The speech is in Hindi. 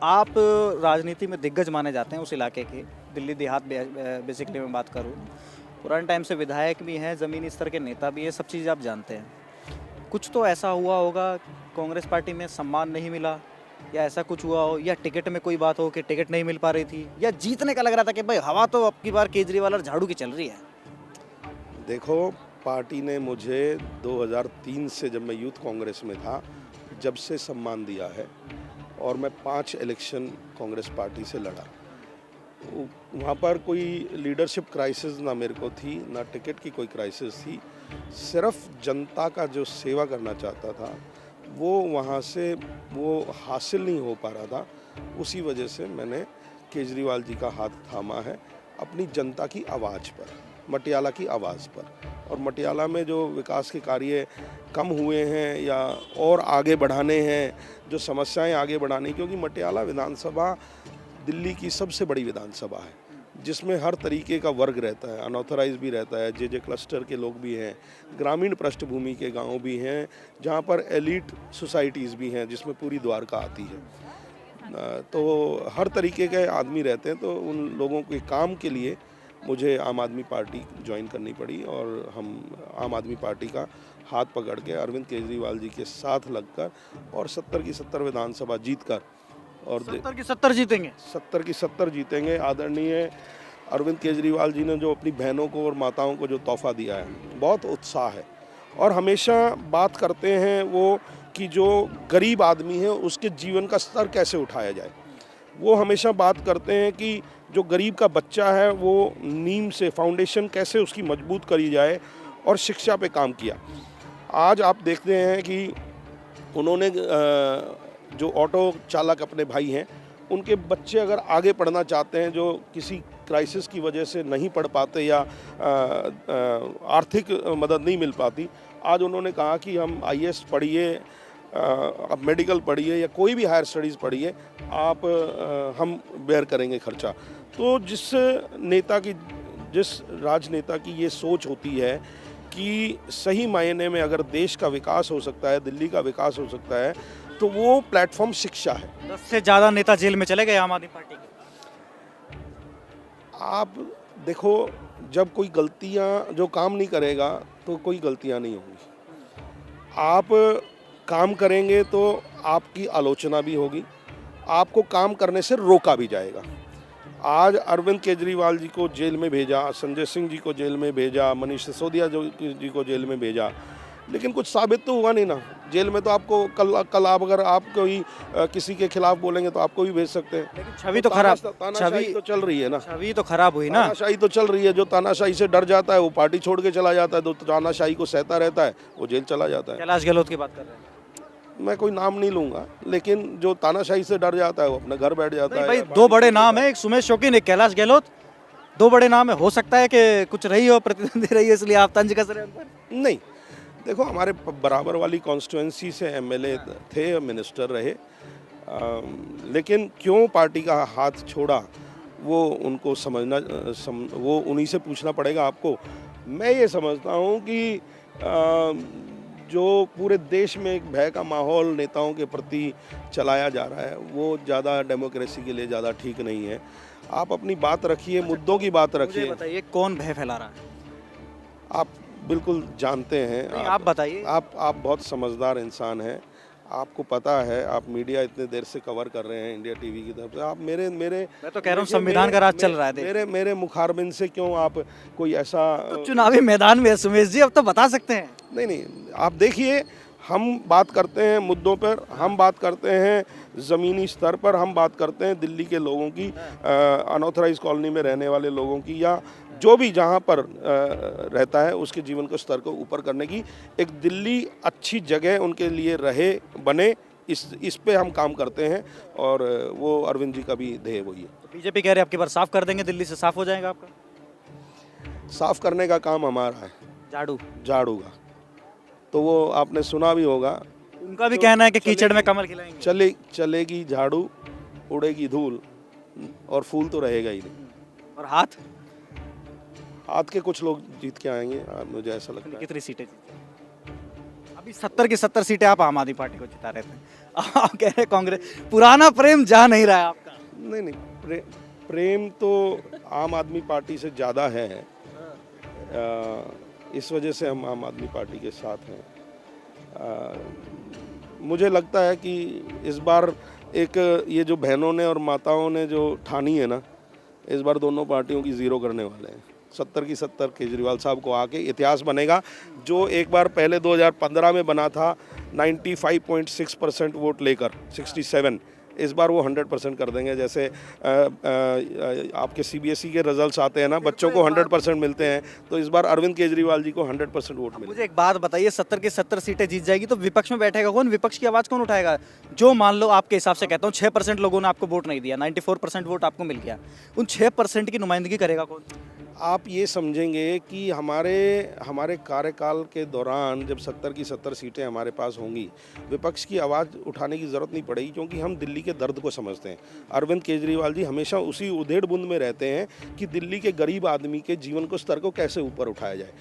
आप राजनीति में दिग्गज माने जाते हैं उस इलाके के, दिल्ली देहात बेसिकली मैं बात करूँ। पुराने टाइम से विधायक भी हैं, ज़मीनी स्तर के नेता भी हैं, सब चीज़ आप जानते हैं। कुछ तो ऐसा हुआ होगा, कांग्रेस पार्टी में सम्मान नहीं मिला या ऐसा कुछ हुआ हो, या टिकट में कोई बात हो कि टिकट नहीं मिल पा रही थी, या जीतने का लग रहा था कि भाई हवा तो अब की बार केजरीवाल और झाड़ू की चल रही है। देखो, पार्टी ने मुझे 2003 से, जब मैं यूथ कांग्रेस में था, जब से सम्मान दिया है और मैं 5 इलेक्शन कांग्रेस पार्टी से लड़ा। वहाँ पर कोई लीडरशिप क्राइसिस ना मेरे को थी, ना टिकट की कोई क्राइसिस थी। सिर्फ जनता का जो सेवा करना चाहता था वो वहाँ से वो हासिल नहीं हो पा रहा था। उसी वजह से मैंने केजरीवाल जी का हाथ थामा है अपनी जनता की आवाज़ पर, मटियाला की आवाज़ पर। और मटियाला में जो विकास के कार्य कम हुए हैं या और आगे बढ़ाने हैं, जो समस्याएं आगे बढ़ाने, क्योंकि मटियाला विधानसभा दिल्ली की सबसे बड़ी विधानसभा है जिसमें हर तरीके का वर्ग रहता है, अनऑथराइज भी रहता है, जे क्लस्टर के लोग भी हैं, ग्रामीण पृष्ठभूमि के गांव भी हैं, जहां पर एलिट सोसाइटीज़ भी हैं जिसमें पूरी द्वारका आती है। तो हर तरीके के आदमी रहते हैं। तो उन लोगों के काम के लिए मुझे आम आदमी पार्टी ज्वाइन करनी पड़ी और हम आम आदमी पार्टी का हाथ पकड़ के अरविंद केजरीवाल जी के साथ लगकर और 70 की 70 विधानसभा जीतकर, और 70 की 70 जीतेंगे। 70 की 70 जीतेंगे। आदरणीय अरविंद केजरीवाल जी ने जो अपनी बहनों को और माताओं को जो तोहफा दिया है, बहुत उत्साह है। और हमेशा बात करते हैं वो कि जो गरीब आदमी है उसके जीवन का स्तर कैसे उठाया जाए। वो हमेशा बात करते हैं कि जो गरीब का बच्चा है वो नींव से, फाउंडेशन कैसे उसकी मजबूत करी जाए, और शिक्षा पे काम किया। आज आप देखते हैं कि उन्होंने जो ऑटो चालक अपने भाई हैं, उनके बच्चे अगर आगे पढ़ना चाहते हैं, जो किसी क्राइसिस की वजह से नहीं पढ़ पाते या आर्थिक मदद नहीं मिल पाती, आज उन्होंने कहा कि हम आईएएस पढ़िए, आप मेडिकल पढ़िए या कोई भी हायर स्टडीज़ पढ़िए, आप हम बेयर करेंगे खर्चा। तो जिस राजनेता की ये सोच होती है कि सही मायने में अगर देश का विकास हो सकता है, दिल्ली का विकास हो सकता है, तो वो प्लेटफॉर्म शिक्षा है। 10 से ज़्यादा नेता जेल में चले गए आम आदमी पार्टी के। आप देखो, जब कोई गलतियां, जो काम नहीं करेगा तो कोई गलतियां नहीं होंगी। आप काम करेंगे तो आपकी आलोचना भी होगी, आपको काम करने से रोका भी जाएगा। आज अरविंद केजरीवाल जी को जेल में भेजा, संजय सिंह जी को जेल में भेजा, मनीष सिसोदिया जी को जेल में भेजा, लेकिन कुछ साबित तो हुआ नहीं ना। जेल में तो आपको कल आप अगर आप कोई किसी के खिलाफ बोलेंगे तो आपको भी भेज सकते हैं। लेकिन छवि तो खराब, तानाशाही तो चल रही है ना। छवि तो खराब हुई ना। तानाशाही तो चल रही है। जो तानाशाही से डर जाता है वो पार्टी छोड़ के चला जाता है, जो तानाशाही को सहता रहता है वो जेल चला जाता है। कैलाश गहलोत की बात कर रहे हैं। मैं कोई नाम नहीं लूंगा, लेकिन जो तानाशाही से डर जाता है वो अपने घर बैठ जाता है। भाई, दो बड़े नाम है, एक सुमेश शौकीन, एक कैलाश गहलोत, दो बड़े नाम है। हो सकता है कि कुछ रही हो, प्रतिद्वंदी रही है, इसलिए आप तंज कस रहे हैं उन पर। नहीं, देखो, हमारे बराबर वाली कॉन्स्टिट्यूंसी से एमएलए थे, मिनिस्टर रहे, लेकिन क्यों पार्टी का हाथ छोड़ा वो उनको वो उन्हीं से पूछना पड़ेगा आपको। मैं ये समझता हूँ कि जो पूरे देश में एक भय का माहौल नेताओं के प्रति चलाया जा रहा है, वो ज़्यादा डेमोक्रेसी के लिए ज़्यादा ठीक नहीं है। आप अपनी बात रखिए, मुद्दों की बात रखिए। बताइए कौन भय फैला रहा है? आप बिल्कुल जानते हैं। आप बताइए। आप बहुत समझदार इंसान हैं, आपको पता है, आप मीडिया इतने देर से कवर कर रहे हैं इंडिया टीवी की तरफ से। आप मेरे मैं तो कह रहा हूँ संविधान का राज चल रहा है। मेरे मुखारबिन से क्यों आप कोई ऐसा तो चुनावी मैदान में सुमेश जी, अब तो बता सकते हैं। नहीं, आप देखिए, हम बात करते हैं मुद्दों पर, हम बात करते हैं ज़मीनी स्तर पर, हम बात करते हैं दिल्ली के लोगों की, अनऑथराइज कॉलोनी में रहने वाले लोगों की, या जो भी जहाँ पर रहता है उसके जीवन के स्तर को ऊपर करने की, एक दिल्ली अच्छी जगह उनके लिए रहे, बने, इस पे हम काम करते हैं। और वो अरविंद जी का भी ध्येय वही है। तो बीजेपी कह रहे हैं आपकी बार साफ कर देंगे, दिल्ली से साफ हो जाएगा आपका। साफ करने का काम हमारा है, झाड़ू का। तो वो आपने सुना भी होगा, उनका भी कहना है कि कीचड़ में कमल खिलाएंगे। चलेगी झाड़ू, उड़ेगी धूल, और फूल तो रहेगा ही नहीं। और हाथ के कुछ लोग जीत के आएंगे, मुझे ऐसा लगता है। कितनी सीटें जीते? अभी 70 की 70 सीटें आप आम आदमी पार्टी को जिता रहे थे, आप कह रहे कांग्रेस, पुराना प्रेम जा नहीं रहा है आपका। नहीं, प्रेम तो आम आदमी पार्टी से ज़्यादा है। इस वजह से हम आम आदमी पार्टी के साथ हैं। मुझे लगता है कि इस बार एक ये जो बहनों ने और माताओं ने जो ठानी है ना, इस बार दोनों पार्टियों की ज़ीरो करने वाले हैं। 70 की 70 केजरीवाल साहब को आके इतिहास बनेगा। जो एक बार पहले 2015 में बना था 95.6% वोट लेकर 67, इस बार वो 100% कर देंगे। जैसे आपके CBSE के रिजल्ट्स आते हैं ना, बच्चों को 100% मिलते हैं, तो इस बार अरविंद केजरीवाल जी को 100% वोट मिले। मुझे एक बात बताइए, 70 की 70 सीटें जीत जाएगी तो विपक्ष में बैठेगा कौन, विपक्ष की आवाज़ कौन उठाएगा? जो मान लो आपके हिसाब से कहता हूँ 6% लोगों ने आपको वोट नहीं दिया, 94% वोट आपको मिल गया, उन 6% की नुमाइंदगी करेगा कौन? आप ये समझेंगे कि हमारे कार्यकाल के दौरान जब 70 की 70 सीटें हमारे पास होंगी, विपक्ष की आवाज़ उठाने की ज़रूरत नहीं पड़ेगी, क्योंकि हम दिल्ली के दर्द को समझते हैं। अरविंद केजरीवाल जी हमेशा उसी उधेड़ बुन में रहते हैं कि दिल्ली के गरीब आदमी के जीवन को स्तर को कैसे ऊपर उठाया जाए।